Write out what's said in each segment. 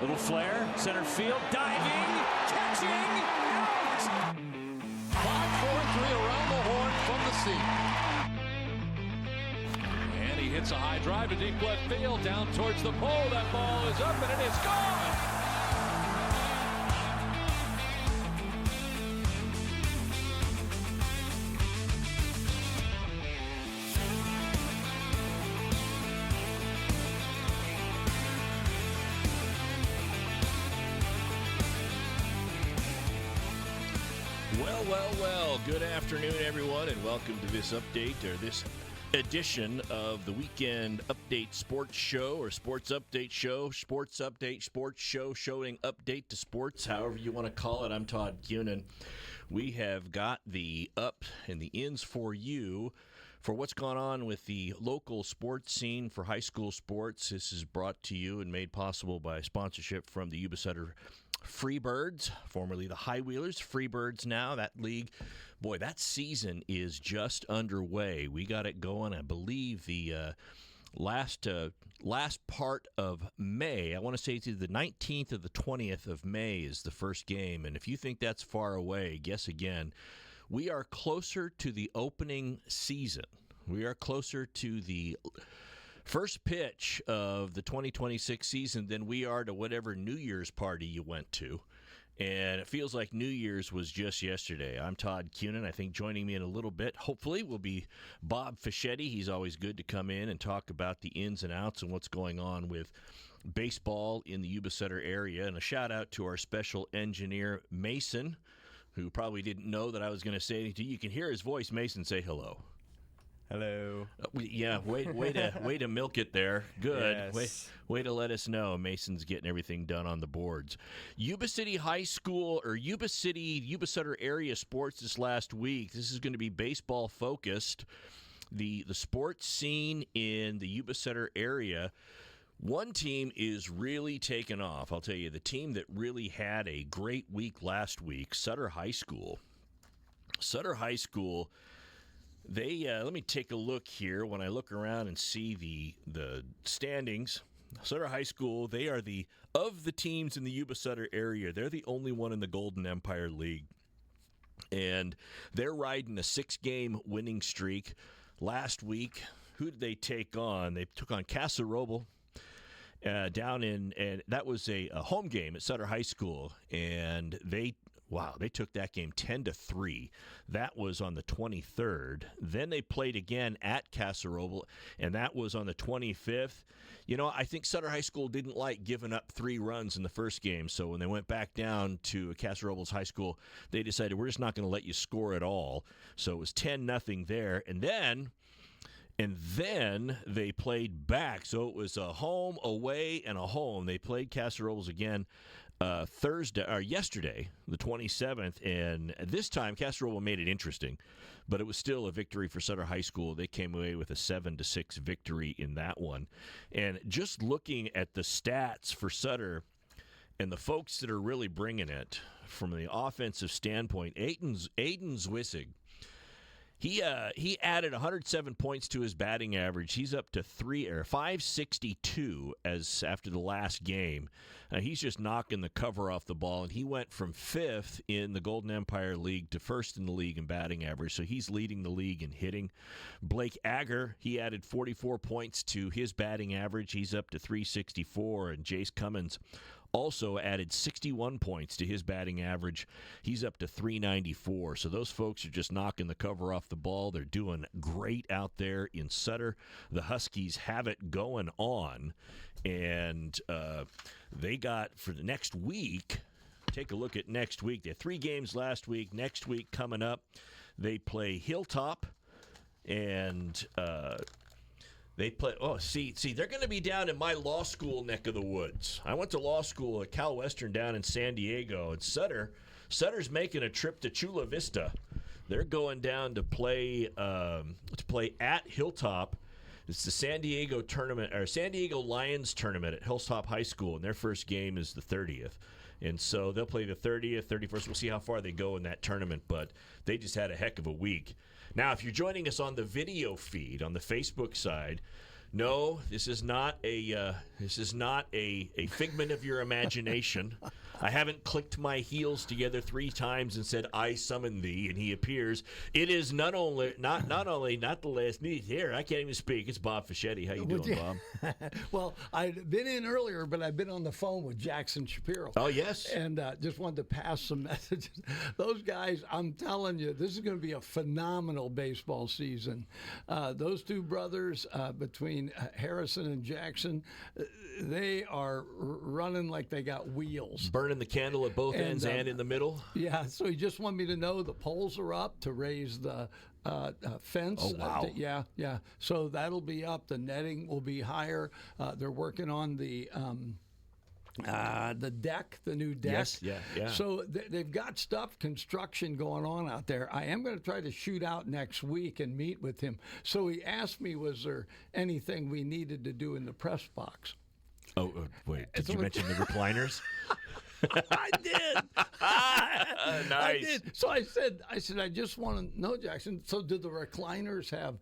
Little flare, center field, diving, catching, out! 5-4-3 around the horn from the seat. And he hits a high drive to deep left field, down towards the pole. That ball is up and it is gone! Well, good afternoon, everyone, and welcome to this update, or this edition of the Weekend Update Sports Show, or Sports Update Show, Sports Update Sports Show, showing update to sports, however you want to call it. I'm Todd Kuhnen. We have got the up and the ins for you for what's gone on with the local sports scene for high school sports. This is brought to you and made possible by sponsorship from the Yuba Sutter Freebirds, formerly the High Wheelers. Freebirds now. That league, boy, that season is just underway. We got it going, I believe, the last part of May. I want to say it's either the 19th or the 20th of May is the first game. And if you think that's far away, guess again. We are closer to the opening season. We are closer to the first pitch of the 2026 season than we are to whatever New Year's party you went to. And it feels like New Year's was just yesterday. I'm Todd Kuhnen. I think joining me in a little bit, hopefully, will be Bob Fischetti. He's always good to come in and talk about the ins and outs and what's going on with baseball in the Yuba Sutter area. And a shout out to our special engineer, Mason, who probably didn't know that I was going to say anything to you. You can hear his voice. Mason, say hello. Hello. Way to milk it there. Good. Yes. Way to let us know. Mason's getting everything done on the boards. Yuba City High School, or Yuba Sutter area sports this last week. This is going to be baseball focused. The sports scene in the Yuba Sutter area. One team is really taking off. I'll tell you, the team that really had a great week last week, Sutter High School. Sutter High School. They let me take a look here. When I look around and see the standings, Sutter High School, they are of the teams in the Yuba Sutter area, they're the only one in the Golden Empire League. And they're riding a 6-game winning streak. Last week, who did they take on? They took on Casa Roble down in, and that was a home game at Sutter High School. And they took that game 10-3. That was on the 23rd. Then they played again at Casa Roble, and that was on the 25th. You know, I think Sutter High School didn't like giving up 3 runs in the first game, so when they went back down to Casa Roble's high school, they decided we're just not going to let you score at all. So it was 10-0 there, and then they played back. So it was a home, away, and a home. They played Casa Robles again yesterday, the 27th, and this time Casa Roble made it interesting, but it was still a victory for Sutter High School. They came away with a 7-6 victory in that one. And just looking at the stats for Sutter and the folks that are really bringing it from the offensive standpoint, Aiden Zwisig, he added 107 points to his batting average. He's up to 562 as after the last game. He's just knocking the cover off the ball, and he went from 5th in the Golden Empire League to 1st in the league in batting average. So he's leading the league in hitting. Blake Agger, he added 44 points to his batting average. He's up to 364, and Jace Cummins also added 61 points to his batting average. He's up to 394. So those folks are just knocking the cover off the ball. They're doing great out there in Sutter. The Huskies have it going on. And they got, for the next week, take a look at next week. They had 3 games last week. Next week coming up, they play Hilltop and they play. Oh, see, they're going to be down in my law school neck of the woods. I went to law school at Cal Western down in San Diego, and Sutter's making a trip to Chula Vista. They're going down to play at Hilltop. It's the San Diego tournament, or San Diego Lions tournament at Hilltop High School, and their first game is the 30th. And so they'll play the 30th, 31st. We'll see how far they go in that tournament, but they just had a heck of a week. Now, if you're joining us on the video feed on the Facebook side, No, this is not a figment of your imagination. I haven't clicked my heels together 3 times and said, "I summon thee," and he appears. It is not the last news here. I can't even speak. It's Bob Fischetti. How you doing, Bob? Well, I'd been in earlier, but I've been on the phone with Jackson Shapiro. Oh, yes. And just wanted to pass some messages. Those guys, I'm telling you, this is going to be a phenomenal baseball season. Those 2 brothers, between Harrison and Jackson, they are running like they got wheels. Burning the candle at both ends and in the middle. Yeah, so he just wanted me to know the poles are up to raise the fence. Oh, wow. Yeah. So that'll be up. The netting will be higher. They're working on the deck, the new deck. Yes, yeah. So they've got construction going on out there. I am going to try to shoot out next week and meet with him. So he asked me, was there anything we needed to do in the press box? Oh, wait. Did you mention the recliners? I did. Nice. I did. So I said, I just want to know, Jackson. So do the recliners have,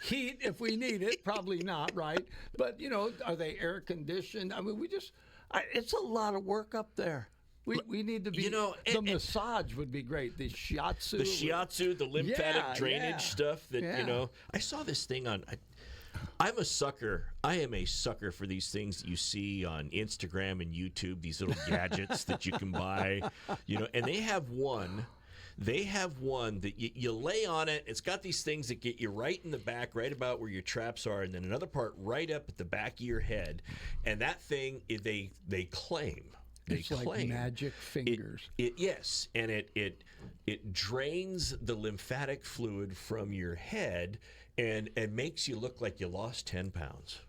heat if we need it? Probably not, right? But are they air conditioned? I mean, it's a lot of work up there. We need to be. The massage would be great. The shiatsu, the lymphatic drainage stuff. I saw this thing on. I'm a sucker. I am a sucker for these things that you see on Instagram and YouTube, these little gadgets that you can buy, and they have one that you lay on it. It's got these things that get you right in the back, right about where your traps are, and then another part right up at the back of your head. And that thing, they claim. It's like magic fingers. Yes, and it drains the lymphatic fluid from your head and makes you look like you lost 10 pounds.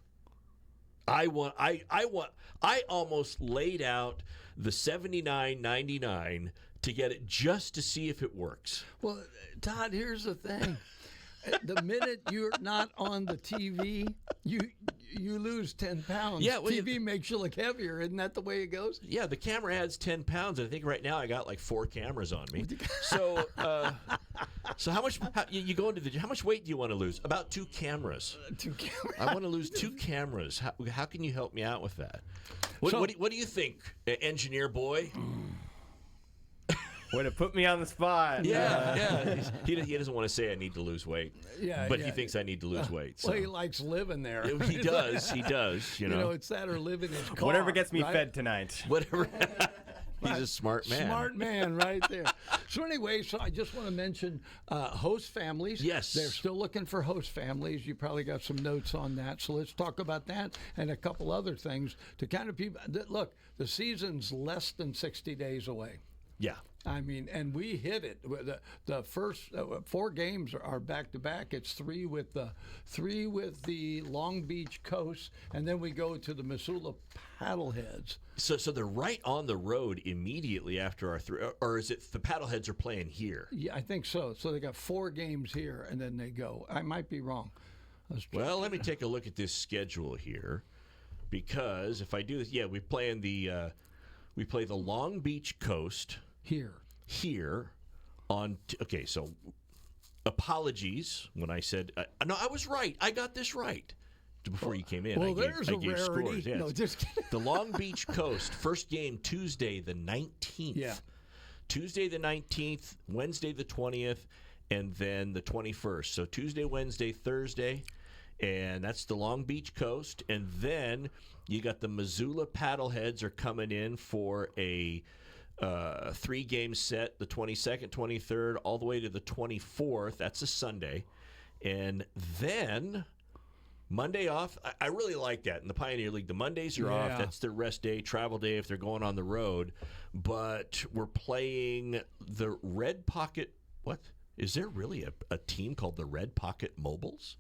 I almost laid out the $79.99 to get it just to see if it works. Well, Todd, here's the thing. The minute you're not on the TV, you lose 10 pounds. Yeah, TV makes you look heavier. Isn't that the way it goes? Yeah, the camera adds 10 pounds. I think right now I got like 4 cameras on me. So how much how much weight do you want to lose? About 2 cameras. 2 cameras. I want to lose 2 cameras. How can you help me out with that? What do you think, engineer boy? Way to put me on the spot. Yeah. He doesn't want to say I need to lose weight. But he thinks I need to lose weight. So. Well, he likes living there. He does. It's that or living his car. Whatever gets me fed tonight. Whatever. He's a smart man. Smart man right there. So anyway, I just want to mention host families. Yes. They're still looking for host families. You probably got some notes on that. So let's talk about that and a couple other things to kind of people. Look, the season's less than 60 days away. Yeah. I mean, and we hit it. The first 4 games are back to back. It's 3 with the Long Beach Coast, and then we go to the Missoula Paddleheads. So they're right on the road immediately after our 3, or is it the Paddleheads are playing here? Yeah, I think so. So they got 4 games here, and then they go. I might be wrong. Well, let me take a look at this schedule here, because if I do this, we play the Long Beach Coast. Here on okay, so apologies when I said no, I was right. I got this right before you came in. Well, I gave scores. Yes. No, just kidding. The Long Beach Coast first game Tuesday the 19th. Yeah. Tuesday the 19th, Wednesday the 20th, and then the 21st. So Tuesday, Wednesday, Thursday, and that's the Long Beach Coast, and then you got the Missoula Paddleheads are coming in for a 3-game set, the 22nd, 23rd, all the way to the 24th. That's a Sunday. And then Monday off. I really like that. In the Pioneer League, the Mondays are off. That's their rest day, travel day if they're going on the road. But we're playing the Red Pocket. What? Is there really a team called the Red Pocket Mobiles?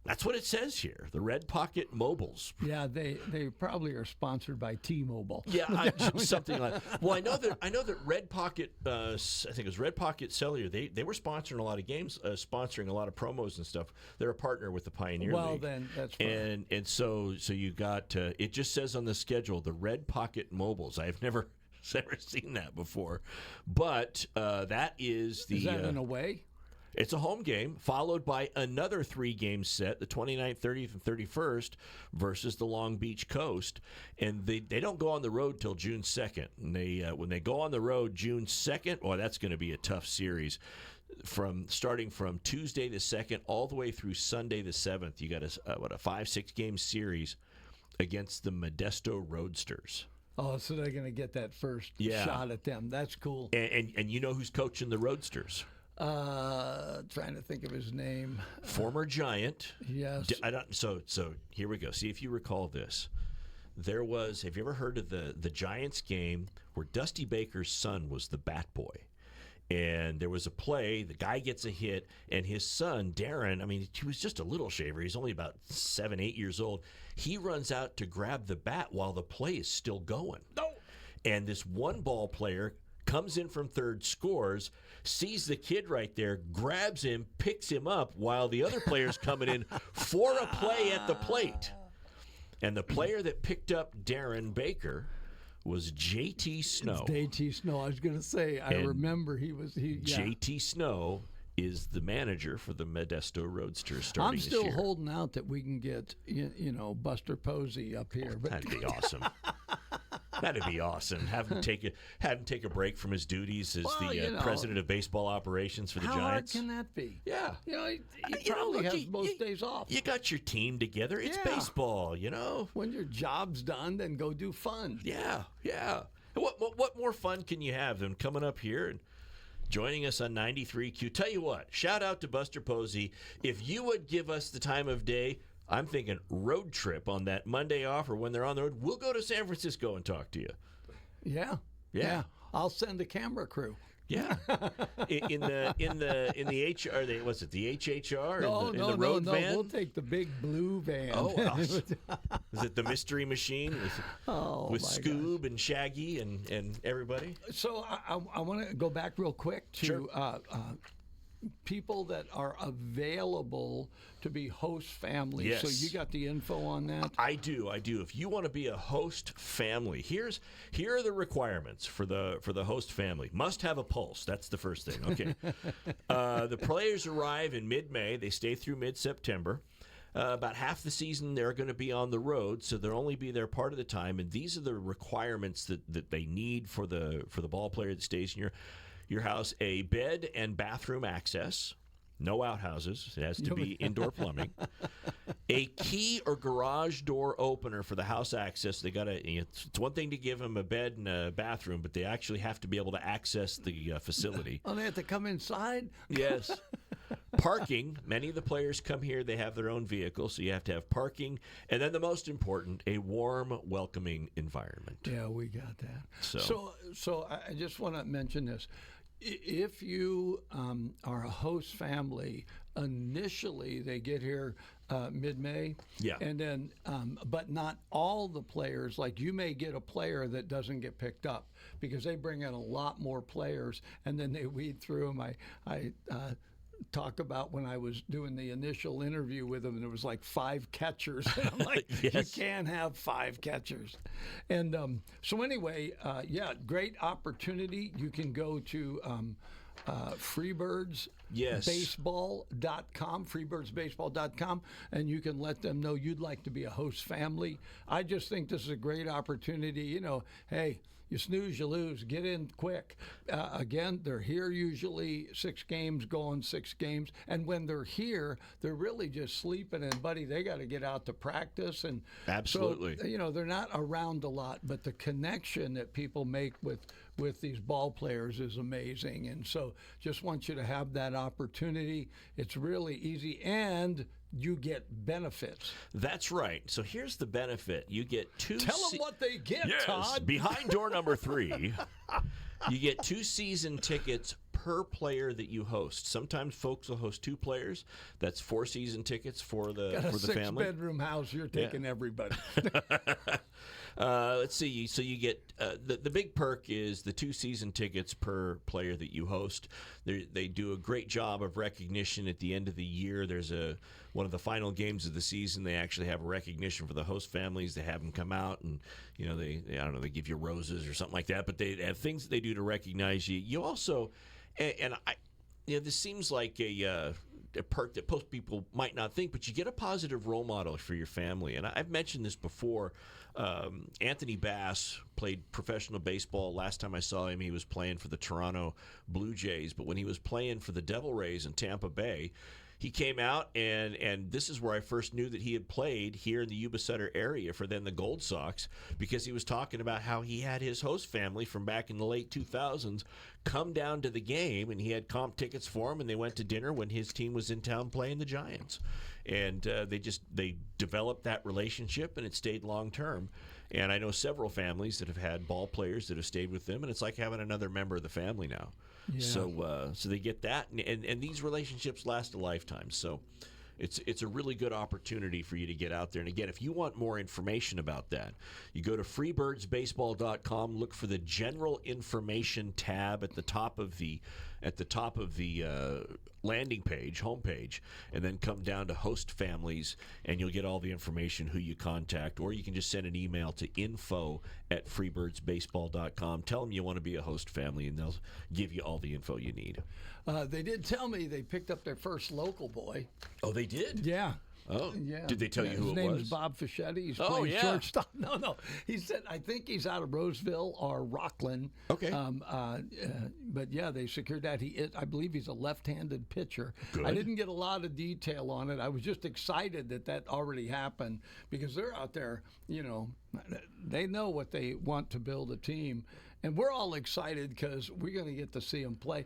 That's what it says here, the Red Pocket Mobiles. Yeah, they probably are sponsored by T-Mobile. Yeah, something like that. Well, I know that Red Pocket, I think it was Red Pocket Cellular, they were sponsoring a lot of games, sponsoring a lot of promos and stuff. They're a partner with the Pioneer League. Well, then that's fine. And so you got, it just says on the schedule, the Red Pocket Mobiles. I've never seen that before. But that is the... Is that an away? It's a home game, followed by another 3-game set, the 29th, 30th, and 31st, versus the Long Beach Coast. And they don't go on the road till June 2nd. And when they go on the road June 2nd, that's going to be a tough series. Starting from Tuesday the 2nd all the way through Sunday the 7th, you got a 5-6 game series against the Modesto Roadsters. Oh, so they're going to get that first shot at them. That's cool. And you know who's coaching the Roadsters? Trying to think of his name. Former Giant. Yes. So here we go. See if you recall this. Have you ever heard of the Giants game where Dusty Baker's son was the bat boy? And there was a play, the guy gets a hit, and his son, Darren, he was just a little shaver. He's only about 7, 8 years old. He runs out to grab the bat while the play is still going. No. And this one ball player comes in from third, scores, sees the kid right there, grabs him, picks him up while the other player's coming in for a play at the plate. And the player that picked up Darren Baker was J.T. Snow. It's J.T. Snow. I was going to say, I remember he. J.T. Snow is the manager for the Modesto Roadsters starting I'm still this year. holding out that we can get, Buster Posey up here. But That'd be awesome. That'd be awesome. Have him take a break from his duties as president of baseball operations for the Giants. How hard can that be? Yeah. He probably has most days off. You got your team together. It's baseball, When your job's done, then go do fun. Yeah. What more fun can you have than coming up here and joining us on 93Q? Tell you what, shout out to Buster Posey. If you would give us the time of day, I'm thinking road trip on that Monday off, or when they're on the road, we'll go to San Francisco and talk to you. Yeah. I'll send a camera crew. Yeah. in the HR, the HHR? No, in the road van? We'll take the big blue van. Oh, awesome. Is it the Mystery Machine with Scoob and Shaggy and everybody? So I want to go back real quick to people that are available to be host families. Yes. So you got the info on that? I do. If you want to be a host family, here are the requirements for the host family. Must have a pulse. That's the first thing. Okay. The players arrive in mid-May. They stay through mid-September. About half the season they're going to be on the road, so they'll only be there part of the time. And these are the requirements that they need for the ball player that stays in your house: a bed and bathroom access, no outhouses. It has to be indoor plumbing. A key or garage door opener for the house access. They gotta. It's one thing to give them a bed and a bathroom, but they actually have to be able to access the facility. Oh, they have to come inside? Yes. Parking. Many of the players come here. They have their own vehicle, so you have to have parking. And then the most important, a warm, welcoming environment. Yeah, we got that. So I just want to mention this. If you are a host family, initially they get here mid-May. Yeah. And then, but not all the players. Like, you may get a player that doesn't get picked up because they bring in a lot more players, and then they weed through them. I talk about when I was doing the initial interview with them, and there was like 5 catchers. And I'm like, Yes. You can't have 5 catchers. And so anyway, great opportunity. You can go to Freebirds. Yes. Baseball.com, freebirdsbaseball.com, and you can let them know you'd like to be a host family. I just think this is a great opportunity. Hey, you snooze, you lose. Get in quick. Again, they're here usually 6 games, going 6 games. And when they're here, they're really just sleeping. And, buddy, they got to get out to practice. And Absolutely. So, they're not around a lot. But the connection that people make with these ball players is amazing. And so just want you to have that opportunity. It's really easy. And you get benefits. That's right. So here's the benefit. You get 2... Tell them what they get, yes, Todd. Behind door number 3, you get 2 season tickets per player that you host. Sometimes folks will host 2 players. That's 4 season tickets for the family. 6-bedroom house. You're taking everybody. Let's see. So you get the big perk is the 2 season tickets per player that you host. They do a great job of recognition at the end of the year. There's one of the final games of the season. They actually have a recognition for the host families. They have them come out and they give you roses or something like that. But they have things that they do to recognize you. You also this seems like a perk that most people might not think, but you get a positive role model for your family. And I've mentioned this before. Anthony Bass played professional baseball. Last time I saw him, he was playing for the Toronto Blue Jays. But when he was playing for the Devil Rays in Tampa Bay, he came out, and this is where I first knew that he had played here in the Yuba Sutter area for then the Gold Sox, because he was talking about how he had his host family from back in the late 2000s come down to the game, and he had comp tickets for them, and they went to dinner when his team was in town playing the Giants. And they developed that relationship, and it stayed long term. And I know several families that have had ball players that have stayed with them, and it's like having another member of the family now. Yeah. So they get that, and these relationships last a lifetime. So it's a really good opportunity for you to get out there. And again, if you want more information about that, you go to freebirdsbaseball.com, look for the general information tab at the top of the landing page, homepage, and then come down to host families, and you'll get all the information, who you contact, or you can just send an email to info@freebirdsbaseball.com. Tell them you want to be a host family, and they'll give you all the info you need. They did tell me they picked up their first local boy. Oh, they did? Yeah. Oh, yeah. Did they tell you who it was? His name is Bob Fischetti. He's playing shortstop. No. He said, I think he's out of Roseville or Rockland. Okay. But yeah, they secured that. I believe he's a left-handed pitcher. Good. I didn't get a lot of detail on it. I was just excited that already happened, because they're out there, they know what they want to build a team. And we're all excited because we're going to get to see them play.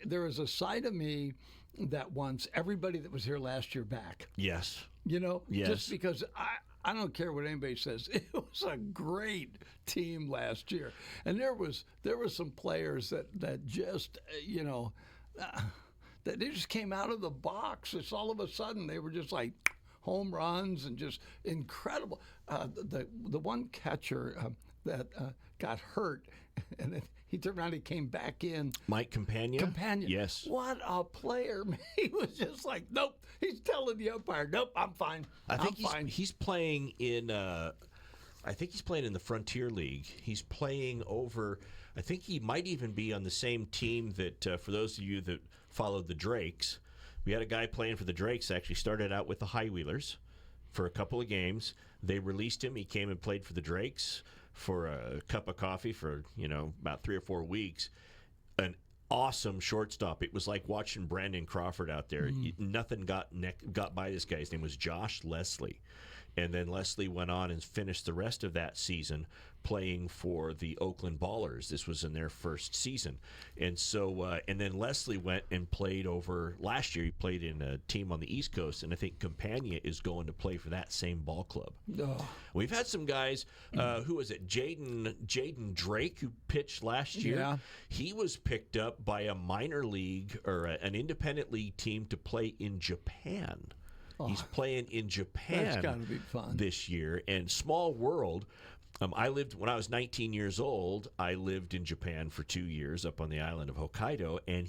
There is a side of me that wants everybody that was here last year back. Yes. Yes. Just because I don't care what anybody says. It was a great team last year. And there was some players that just, that they just came out of the box. It's all of a sudden they were just like home runs and just incredible. The one catcher that got hurt, and then he turned around, he came back in. Mike Companion? Yes. What a player, man. He was just like, nope. He's telling the umpire, nope, I'm fine. I think he's playing in I think he's playing in the Frontier League. He's playing over, I think he might even be on the same team that, for those of you that followed the Drakes, we had a guy playing for the Drakes, actually started out with the High Wheelers for a couple of games. They released him. He came and played for the Drakes for a cup of coffee for, about 3 or 4 weeks. An awesome shortstop. It was like watching Brandon Crawford out there. Nothing got by this guy. His name was Josh Leslie. And then Leslie went on and finished the rest of that season playing for the Oakland Ballers. This was in their first season. And so, and then Leslie went and played over, last year he played in a team on the East Coast, and I think Campania is going to play for that same ball club. Oh. We've had some guys, who was it, Jaden Drake, who pitched last year. Yeah. He was picked up by a minor league or an independent league team to play in Japan. He's playing in Japan. That's got to be fun this year. And small world. When I was 19 years old, I lived in Japan for 2 years up on the island of Hokkaido, and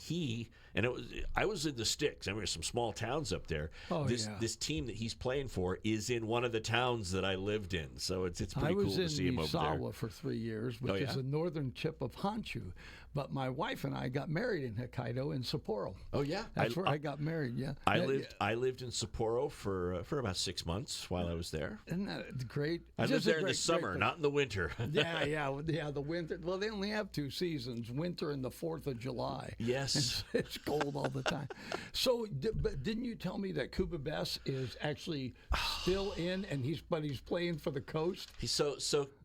I was in the sticks. I mean, there's some small towns up there. This team that he's playing for is in one of the towns that I lived in, so it's pretty cool to see him over there. I was in Misawa for 3 years, which is the northern tip of Honshu. But my wife and I got married in Hokkaido in Sapporo. Oh yeah, that's where I got married. Yeah, I lived in Sapporo for about 6 months while I was there. Isn't that great? I lived there in the summer, not in the winter. yeah. The winter. Well, they only have 2 seasons: winter and the 4th of July. Yes, it's cold all the time. So, but didn't you tell me that Kuba Bess is actually still in, and he's playing for the coast? So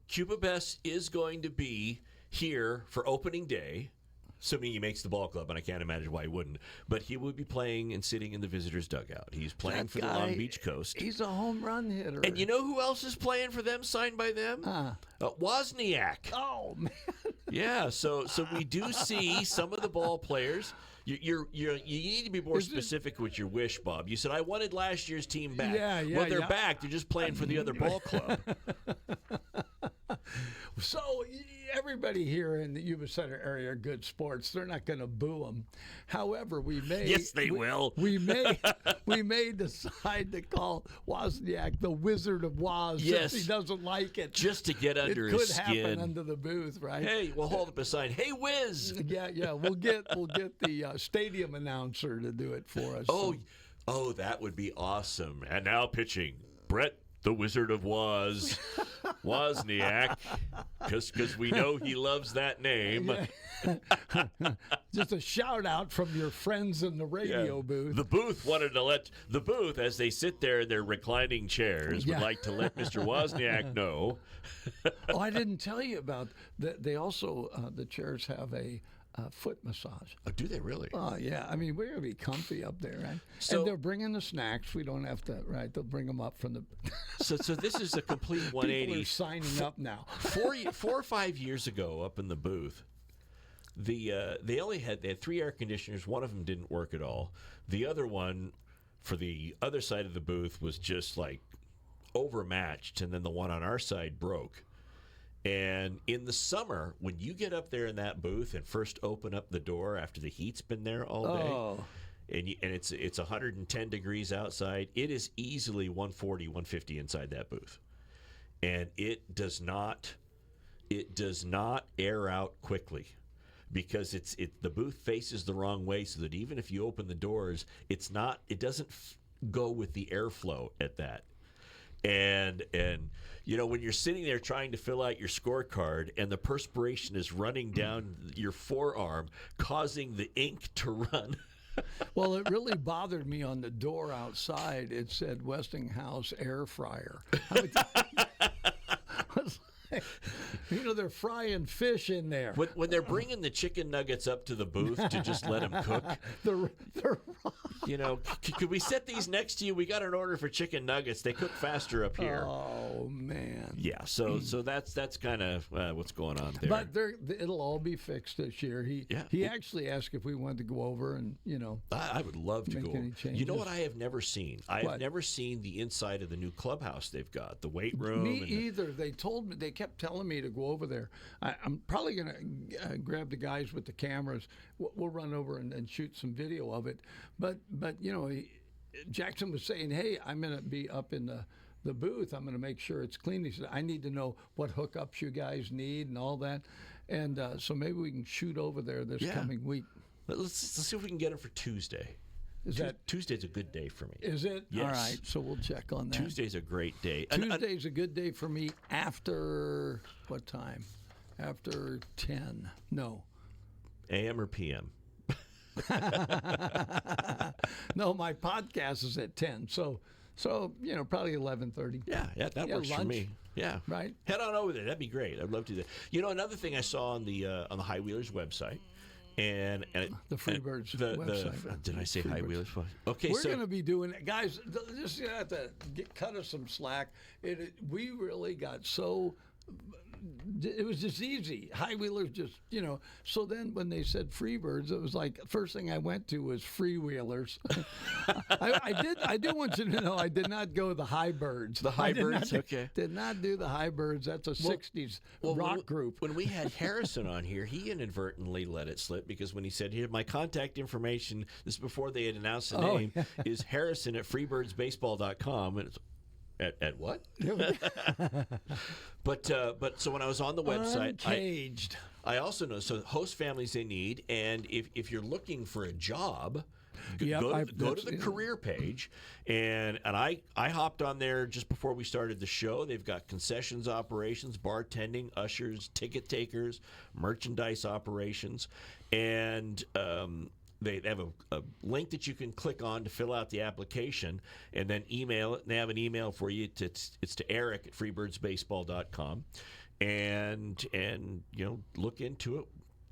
Kuba Bess is going to be here for opening day, assuming he makes the ball club, and I can't imagine why he wouldn't. But he would be playing and sitting in the visitors' dugout. He's playing for the Long Beach Coast. He's a home run hitter. And you know who else is playing for them, signed by them? Wozniak. Oh, man. Yeah, so we do see some of the ball players. You need to be more specific with your wish, Bob. You said, I wanted last year's team back. Yeah. Well, they're back. They're just playing for the other ball club. So everybody here in the Yuba Center area are good sports. They're not going to boo them. However, we may. Yes, they will. We may decide to call Wozniak the Wizard of Woz. Yes. If he doesn't like it. Just to get under it his could skin. happen under the booth, right? Hey, we'll hold up a sign. Hey, Wiz. Yeah. We'll get the stadium announcer to do it for us. Oh, that would be awesome. And now pitching, Brett, the Wizard of Woz, Wozniak, because we know he loves that name. Just a shout out from your friends in the radio booth. The booth wanted to let the booth, as they sit there in their reclining chairs, would like to let Mr. Wozniak know. Oh, I didn't tell you about that. They also the chairs have a foot massage. Oh, do they really? Oh, yeah. I mean, we're going to be comfy up there, right? So, and they're bringing the snacks. We don't have to, right? They'll bring them up from the... so this is a complete 180. People are signing up now. 4 or 5 years ago, up in the booth, they had 3 air conditioners. One of them didn't work at all. The other one, for the other side of the booth, was just like overmatched, and then the one on our side broke. And in the summer, when you get up there in that booth and first open up the door after the heat's been there all day, and it's 110 degrees outside, it is easily 140, 150 inside that booth, and it does not air out quickly because the booth faces the wrong way, so that even if you open the doors, it doesn't go with the airflow at that. And you know, when you're sitting there trying to fill out your scorecard and the perspiration is running down your forearm, causing the ink to run. Well, it really bothered me on the door outside. It said Westinghouse air fryer. You know, they're frying fish in there. When they're bringing the chicken nuggets up to the booth to just let them cook, they're you know, could we set these next to you? We got an order for chicken nuggets. They cook faster up here. Oh man. Yeah. So that's kind of what's going on there. But it'll all be fixed this year. He actually asked if we wanted to go over and I would love to make go. any changes. You know what I have never seen? I have never seen the inside of the new clubhouse they've got, the weight room. Me either. They told me, they kept telling me to go over there. I'm probably going to grab the guys with the cameras. We'll run over and shoot some video of it. But Jackson was saying, hey, I'm going to be up in the booth. I'm going to make sure it's clean. He said, I need to know what hookups you guys need and all that. And so maybe we can shoot over there this coming week. Let's see if we can get them for Tuesday. Tuesday's a good day for me. Is it? Yes. All right, so we'll check on that. Tuesday's a great day. Tuesday's a good day for me after what time? After 10. No. AM or PM? No, my podcast is at 10. So probably 11:30. Yeah, that works lunch. for me. Yeah. Right. Head on over there. That'd be great. I'd love to do that. You know, another thing I saw on the High Wheelers website, and the Freebirds website. Did I say High Wheelers? Okay, we're going to be doing it, guys. Just have to cut us some slack. We really got so. It was just easy. High Wheelers just, So then when they said Freebirds, it was like, first thing I went to was Freewheelers. I did want you to know I did not go the High Birds. The High Birds, okay. Did not do the High Birds. That's a 60s rock group. When we had Harrison on here, he inadvertently let it slip because when he said, here, my contact information, this is before they had announced the name, is Harrison at freebirdsbaseball.com. And it's, at what? But so when I was on the website, I also know, so host families they need, and if you're looking for a job, go to the career page, and I hopped on there just before we started the show. They've got concessions operations, bartending, ushers, ticket takers, merchandise operations, and they have a link that you can click on to fill out the application and then email it. And they have an email for you. It's to Eric at freebirdsbaseball.com. And look into it.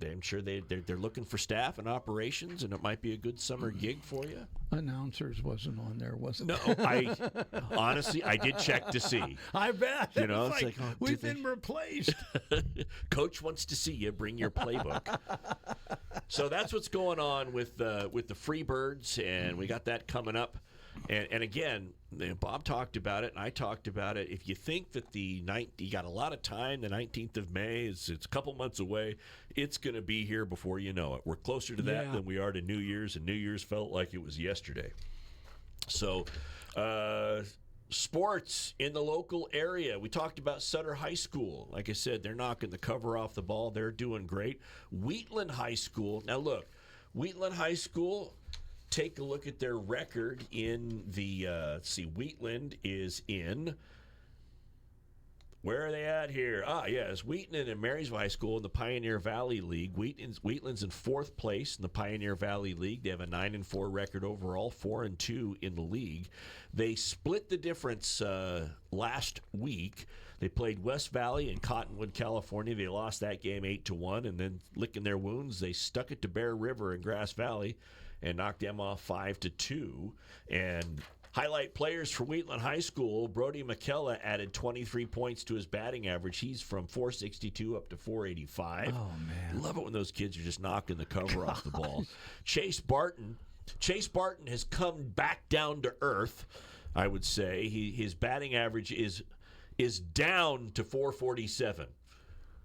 I'm sure they're looking for staff and operations, and it might be a good summer gig for you. Announcers wasn't on there, was it? No, honestly, I did check to see. I bet. It's like we've been replaced. Coach wants to see you. Bring your playbook. So that's what's going on with the Freebirds, and we got that coming up And again, Bob talked about it, and I talked about it. If you think that you got a lot of time, the 19th of May, it's a couple months away, it's going to be here before you know it. We're closer to that than we are to New Year's, and New Year's felt like it was yesterday. So, sports in the local area. We talked about Sutter High School. Like I said, they're knocking the cover off the ball. They're doing great. Wheatland High School. Now, look, Wheatland High School, take a look at their record in the, Wheatland is in, where are they at here? It's Wheatland and Marysville High School in the Pioneer Valley League. Wheatland's in 4th place in the Pioneer Valley League. They have a 9-4 record overall, 4-2 in the league. They split the difference last week. They played West Valley in Cottonwood, California. They lost that game 8-1, and then licking their wounds, they stuck it to Bear River in Grass Valley and knocked them off 5-2. And highlight players for Wheatland High School, Brody McKella added 23 points to his batting average. He's from 462 up to 485. Oh, man. Love it when those kids are just knocking the cover off the ball. Chase Barton has come back down to earth, I would say. His batting average is down to 447.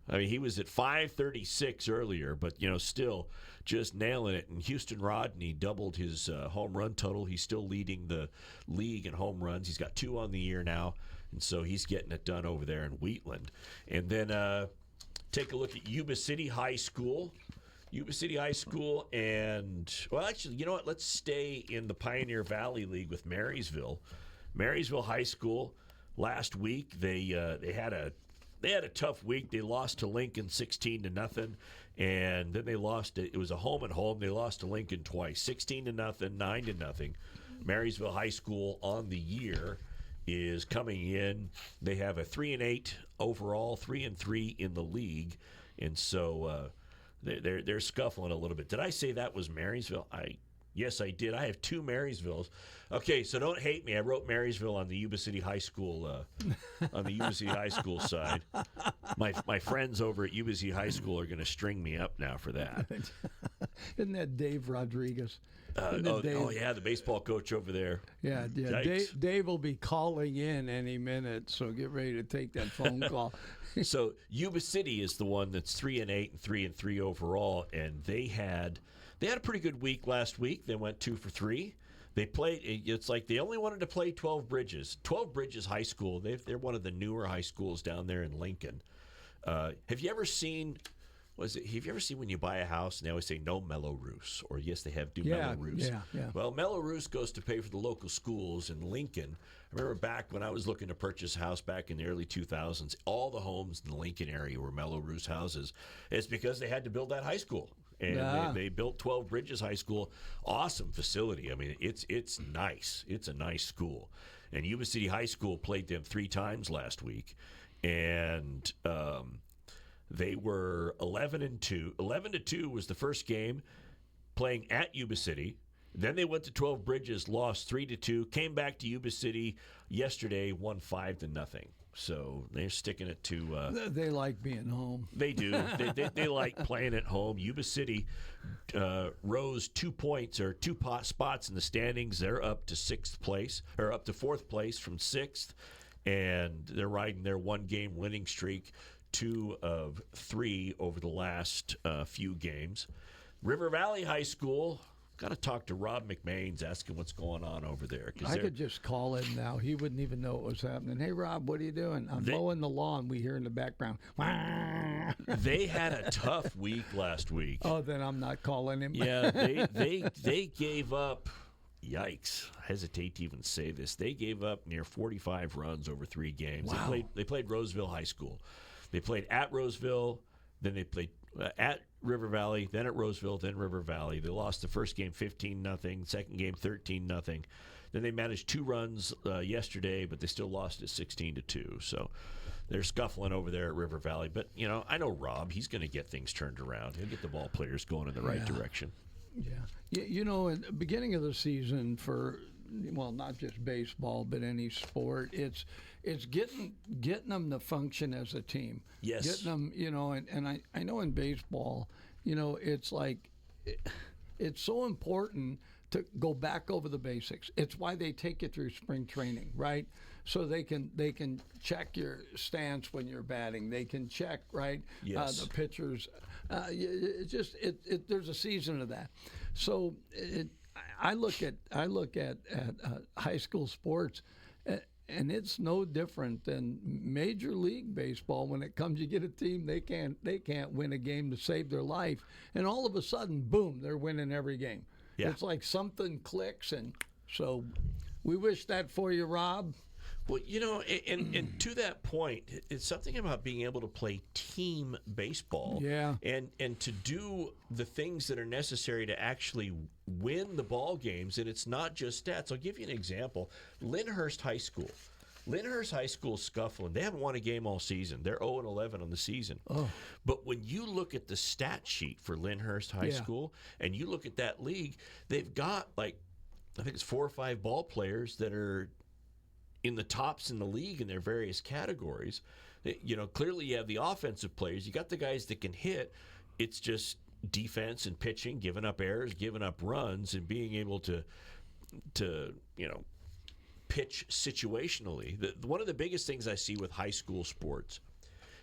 I mean, he was at 536 earlier, but, still just nailing it. And Houston Rodney doubled his home run total. He's still leading the league in home runs. He's got 2 on the year now, and so he's getting it done over there in Wheatland. And then take a look at Yuba City High School. Yuba City High School and, well, actually, you know what? Let's stay in the Pioneer Valley League with Marysville. Marysville High School, last week, they had a tough week. They lost to Lincoln 16-0, and then they lost. It was a home and home. They lost to Lincoln twice, 16-0, 9-0. Marysville High School on the year is coming in. They have a 3-8 overall, 3-3 in the league, and so they're scuffling a little bit. Did I say that was Marysville? Yes, I did. I have 2 Marysvilles. Okay, so don't hate me. I wrote Marysville on the Yuba City High School side. My friends over at Yuba City High School are going to string me up now for that. Isn't that Dave Rodriguez? The baseball coach over there. Yeah. Dave will be calling in any minute, so get ready to take that phone call. So Yuba City is the one that's 3-8 and 3-3 overall, and they had a pretty good week last week. They went 2 for 3. They played. It's like they only wanted to play 12 Bridges. 12 Bridges High School. They're one of the newer high schools down there in Lincoln. Have you ever seen? Have you ever seen when you buy a house and they always say no Mello-Roos, or yes, they do Mello-Roos? Yeah. Well, Mello-Roos goes to pay for the local schools in Lincoln. I remember back when I was looking to purchase a house back in the early 2000s, all the homes in the Lincoln area were Mello-Roos houses. It's because they had to build that high school. And they built 12 Bridges High School. Awesome facility. I mean, it's nice. It's a nice school. And Yuba City High School played them 3 times last week. And they were 11-2. 11-2 was the first game, playing at Yuba City. Then they went to 12 Bridges, lost 3-2, came back to Yuba City yesterday, won 5-0. So they're sticking it to. They like being home. They do. They like playing at home. Yuba City rose 2 points or 2 spots in the standings. They're up to 6th place, or up to 4th place from 6th, and they're riding their 1-game winning streak, 2 of 3 over the last few games. River Valley High School. Got to talk to Rob McMains, asking what's going on over there. I could just call him now. He wouldn't even know what was happening. Hey, Rob, what are you doing? I'm mowing the lawn. We hear in the background. They had a tough week last week. Oh, then I'm not calling him. Yeah, they gave up. Yikes! I hesitate to even say this. They gave up near 45 runs over 3 games. Wow. They played Roseville High School. They played at Roseville. Then they played at River Valley, then at Roseville, then River Valley. They lost the first game 15-0, second game 13-0. Then they managed 2 runs yesterday, but they still lost it 16-2. So they're scuffling over there at River Valley. But, I know Rob. He's going to get things turned around. He'll get the ball players going in the right direction. Yeah. In the beginning of the season for, not just baseball, but any sport, it's getting them to function as a team. Yes. Getting them, and I know in baseball, it's like it's so important to go back over the basics. It's why they take you through spring training, right? So they can check your stance when you're batting. They can check, right, Yes. the pitchers. There's a season of that. So I look at high school sports, and it's no different than Major League Baseball. When it comes, you get a team they can't win a game to save their life, and all of a sudden, boom, they're winning every game. Yeah. It's like something clicks, and so we wish that for you, Rob. Well, and to that point, it's something about being able to play team baseball. Yeah. And to do the things that are necessary to actually win the ball games, and it's not just stats. I'll give you an example. Lyndhurst High School. Lyndhurst High School scuffling. They haven't won a game all season. They're 0-11 on the season. Oh. But when you look at the stat sheet for Lyndhurst High School, and you look at that league, they've got, I think it's 4 or 5 ball players that are in the tops in the league in their various categories. Clearly you have the offensive players. You got the guys that can hit. It's just defense and pitching, giving up errors, giving up runs, and being able to pitch situationally. One of the biggest things I see with high school sports,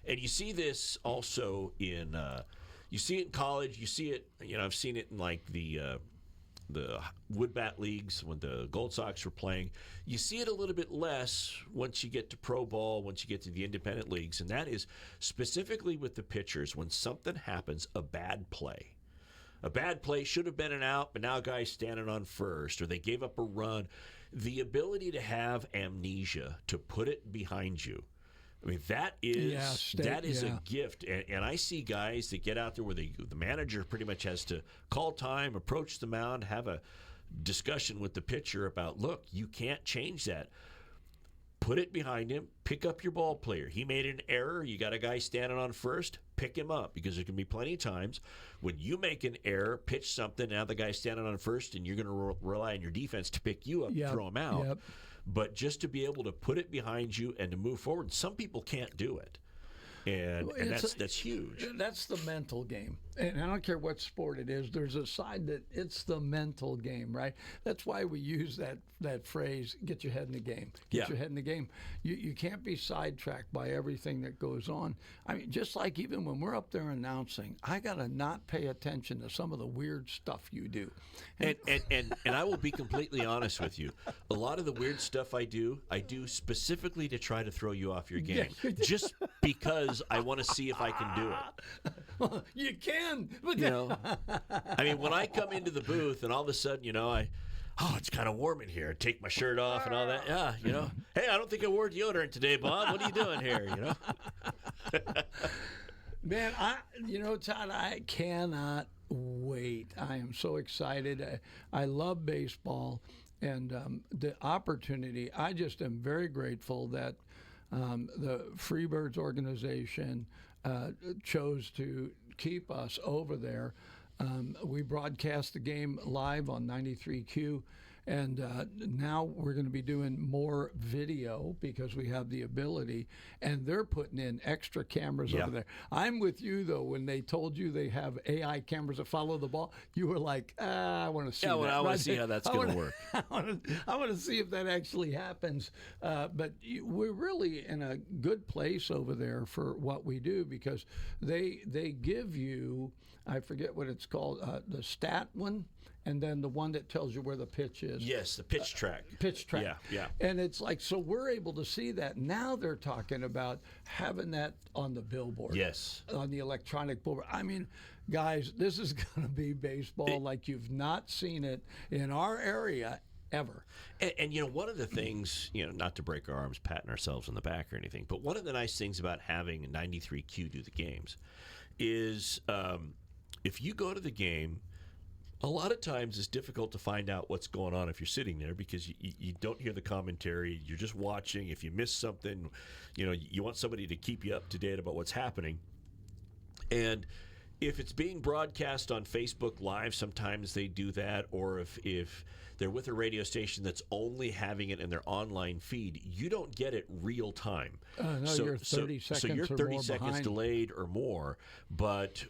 and you see this also in you see it in college. You see it. I've seen it in the wood bat leagues when the Gold Sox were playing. You see it a little bit less once you get to pro ball, once you get to the independent leagues, and that is specifically with the pitchers. When something happens, a bad play should have been an out, but now a guy's standing on first, or they gave up a run. The ability to have amnesia, to put it behind you, I mean, that is a gift. And I see guys that get out there where the manager pretty much has to call time, approach the mound, have a discussion with the pitcher about, look, you can't change that. Put it behind him, pick up your ball player. He made an error. You got a guy standing on first, pick him up, because there can be plenty of times when you make an error, pitch something, now the guy's standing on first, and you're going to rely on your defense to pick you up, throw him out. Yep. But just to be able to put it behind you and to move forward, some people can't do it. And that's huge. That's the mental game. And I don't care what sport it is, there's a side that it's the mental game, right? That's why we use that phrase, get your head in the game. Get your head in the game. You can't be sidetracked by everything that goes on. I mean, just like even when we're up there announcing, I got to not pay attention to some of the weird stuff you do. And I will be completely honest with you. A lot of the weird stuff I do specifically to try to throw you off your game. Just because I want to see if I can do it. Well, you can. But I mean, when I come into the booth and all of a sudden, it's kind of warm in here. Take my shirt off and all that. Yeah, hey, I don't think I wore deodorant today, Bob. What are you doing here? Man, Todd, I cannot wait. I am so excited. I love baseball and the opportunity. I just am very grateful that the Freebirds organization chose to keep us over there. We broadcast the game live on 93Q, and now we're going to be doing more video because we have the ability, and they're putting in extra cameras over there. I'm with you, though. When they told you they have AI cameras that follow the ball, you were like, I want to see that. I want to see how that's going to work. I want to see if that actually happens. But we're really in a good place over there for what we do, because they give you, I forget what it's called, the stat one, and then the one that tells you where the pitch is. Yes, the pitch track. Pitch track. Yeah. And it's like, so we're able to see that. Now they're talking about having that on the billboard. Yes. On the electronic billboard. I mean, guys, this is going to be baseball like you've not seen it in our area ever. And one of the things, not to break our arms patting ourselves on the back or anything, but one of the nice things about having 93Q do the games is if you go to the game, a lot of times it's difficult to find out what's going on if you're sitting there, because you don't hear the commentary. You're just watching. If you miss something, you want somebody to keep you up to date about what's happening. And if it's being broadcast on Facebook Live, sometimes they do that. Or if they're with a radio station that's only having it in their online feed, you don't get it real time. No, you're 30 seconds so you're or 30 more seconds behind. Delayed or more. But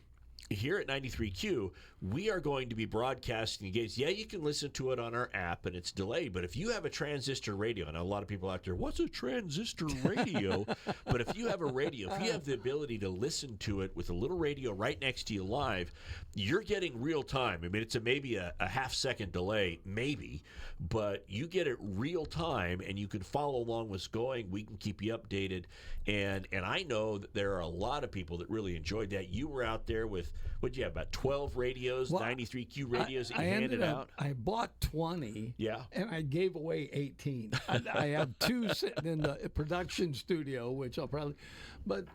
here at 93Q, we are going to be broadcasting the games. Yeah, you can listen to it on our app, and it's delayed. But if you have a transistor radio, and a lot of people out there, what's a transistor radio? But if you have a radio, if you have the ability to listen to it with a little radio right next to you live, you're getting real time. I mean, it's maybe a half-second delay, maybe, but you get it real time, and you can follow along what's going. We can keep you updated. And I know that there are a lot of people that really enjoyed that. You were out there with, what'd you have, about 12 radios, 93Q radios that you handed out? I bought 20, Yeah. and I gave away 18. I have 2 sitting in the production studio, which I'll probably. But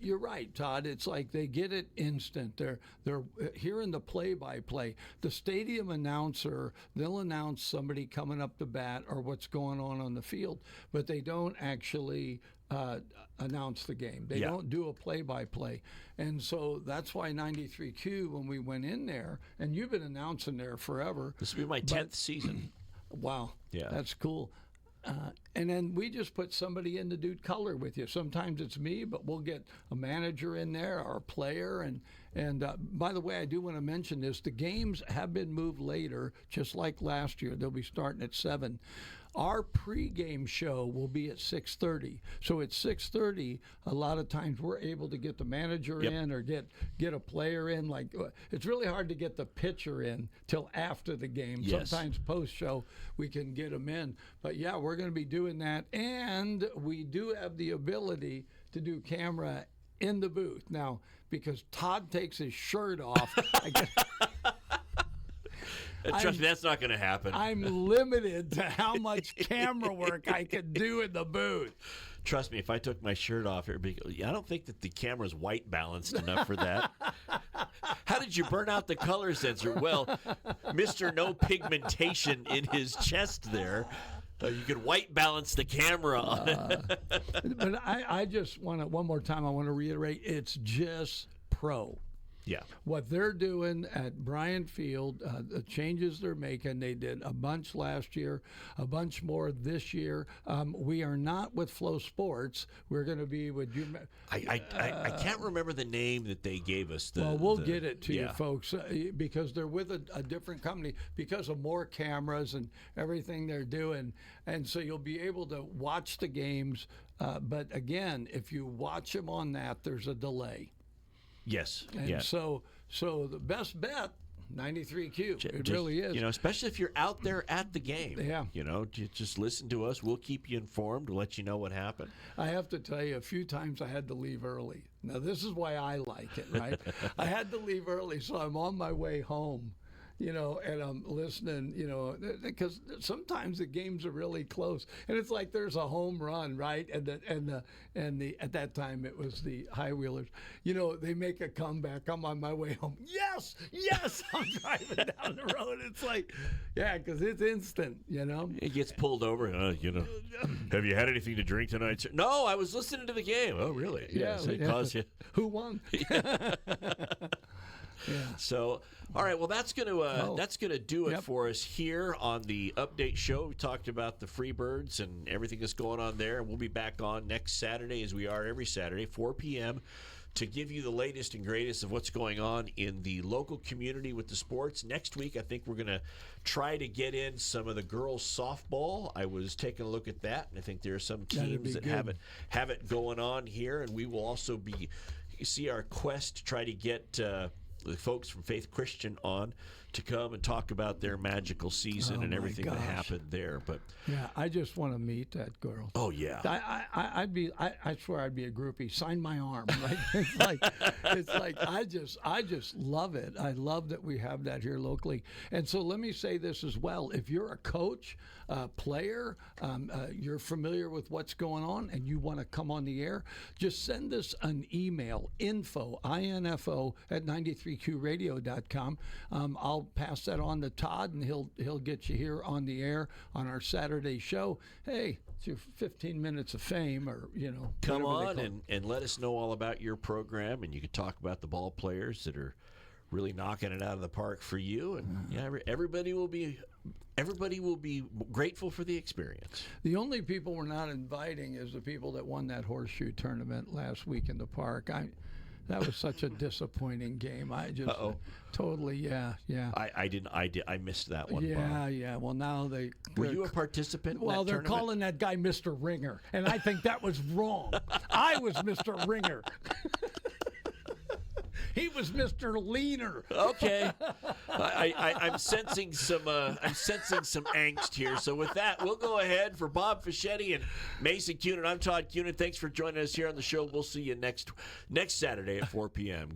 you're right, Todd. It's like they get it instant. They're hearing the play-by-play. The stadium announcer, they'll announce somebody coming up the bat or what's going on the field, but they don't actually announce the game. They don't do a play-by-play. And so that's why 93Q, when we went in there, and you've been announcing there forever. This will be my 10th season. Wow. Yeah. That's cool. And then we just put somebody in to do color with you. Sometimes it's me, but we'll get a manager in there or a player. And by the way, I do want to mention this. The games have been moved later, just like last year. They'll be starting at 7. Our pregame show will be at 6:30. So at 6:30, a lot of times we're able to get the manager in or get a player in. Like it's really hard to get the pitcher in till after the game. Yes. Sometimes post-show we can get them in. But yeah, we're going to be doing that, and we do have the ability to do camera in the booth now because Todd takes his shirt off. Trust me, that's not going to happen. I'm limited to how much camera work I can do in the booth. Trust me, if I took my shirt off, I don't think that the camera's white balanced enough for that. How did you burn out the color sensor? Well, Mr. No Pigmentation in his chest there. You could white balance the camera on it. But I just want to, one more time, I want to reiterate, it's just pro. Yeah. What they're doing at Bryant Field, the changes they're making, they did a bunch last year, a bunch more this year. We are not with Flow Sports. We're going to be with you. I can't remember the name that they gave us. We'll get it to you, folks, because they're with a different company because of more cameras and everything they're doing. And so you'll be able to watch the games. But again, if you watch them on that, there's a delay. Yes. And so the best bet, 93Q. It really is. Especially if you're out there at the game. Yeah. Just listen to us. We'll keep you informed. We'll let you know what happened. I have to tell you, a few times I had to leave early. Now, this is why I like it, right? I had to leave early, so I'm on my way home. And I'm listening, because sometimes the games are really close, and it's like there's a home run, right? And the at that time it was the High Wheelers. They make a comeback. I'm on my way home. Yes, I'm driving down the road. It's like, because it's instant. It gets pulled over. Have you had anything to drink tonight, sir? No, I was listening to the game. Oh, really? Yeah. So it caused you. Who won? Yeah. So, all right. Well, that's gonna do it for us here on the update show. We talked about the Freebirds and everything that's going on there. We'll be back on next Saturday, as we are every Saturday, 4 p.m., to give you the latest and greatest of what's going on in the local community with the sports. Next week, I think we're going to try to get in some of the girls' softball. I was taking a look at that, and I think there are some teams that have it going on here, and we will also see our quest to try to get the folks from Faith Christian on to come and talk about their magical season and everything that happened there. But I just want to meet that girl. Oh yeah, I swear I'd be a groupie. Sign my arm. Right? It's like I just love it. I love that we have that here locally. And so let me say this as well. If you're a coach, player, you're familiar with what's going on, and you want to come on the air, just send us an email, info at 93qradio.com. I'll pass that on to Todd, and he'll get you here on the air on our Saturday show. Hey, it's your 15 minutes of fame, or come on and let us know all about your program, and you can talk about the ball players that are really knocking it out of the park for you, and everybody will be grateful for the experience. The only people we're not inviting is the people that won that horseshoe tournament last week in the park. That was such a disappointing game. I just totally, yeah. I missed that one. Yeah, Bob. Well, now Were you a participant? Well, in that they're tournament? calling that guy Mr. Ringer, and I think that was wrong. I was Mr. Ringer. He was Mr. Leaner. Okay, I'm sensing some angst here. So with that, we'll go ahead for Bob Fischetti and Mason Kuhnen. I'm Todd Kuhnen. Thanks for joining us here on the show. We'll see you next Saturday at 4 p.m.